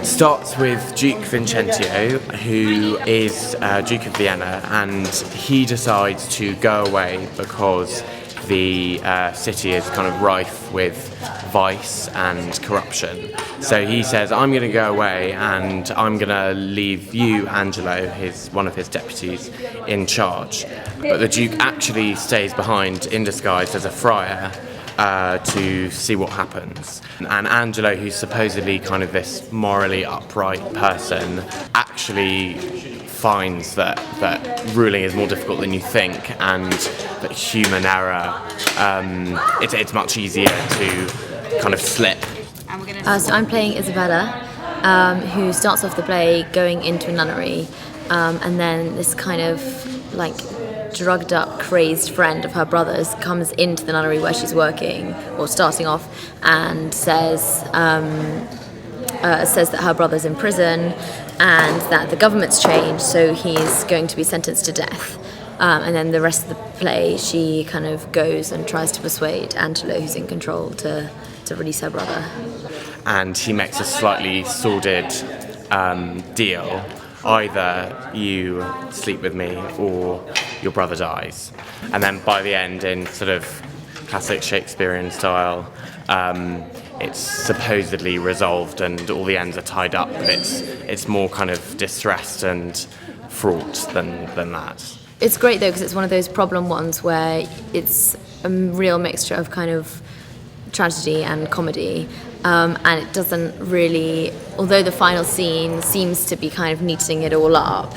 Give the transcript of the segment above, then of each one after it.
Starts with Duke Vincentio, who is Duke of Vienna, and he decides to go away because the city is kind of rife with vice and corruption. So he says, I'm going to go away and I'm going to leave you, Angelo, one of his deputies, in charge. But the Duke actually stays behind in disguise as a friar to see what happens. And Angelo, who's supposedly kind of this morally upright person, actually finds that ruling is more difficult than you think, and that human error, it's much easier to kind of slip. So I'm playing Isabella, who starts off the play going into a nunnery, and then this kind of like drugged up, crazed friend of her brother's comes into the nunnery where she's working, or starting off, and says that her brother's in prison and that the government's changed, so he's going to be sentenced to death. And then the rest of the play, she kind of goes and tries to persuade Angelo, who's in control, to release her brother. And he makes a slightly sordid deal. Either you sleep with me or your brother dies. And then by the end, in sort of classic Shakespearean style, it's supposedly resolved and all the ends are tied up, but it's more kind of distressed and fraught than that. It's great though, because it's one of those problem ones where it's a real mixture of kind of tragedy and comedy, and it doesn't really, although the final scene seems to be kind of neatening it all up,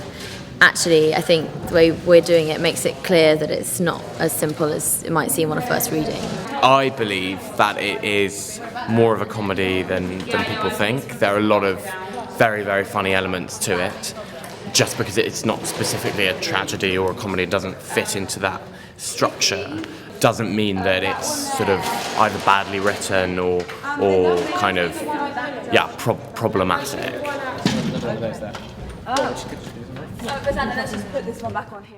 actually I think the way we're doing it makes it clear that it's not as simple as it might seem on a first reading. I believe that it is more of a comedy than people think. There are a lot of very, very funny elements to it. Just because it's not specifically a tragedy or a comedy, it doesn't fit into that structure, doesn't mean that it's sort of either badly written or kind of problematic. Let's just put this one back on here.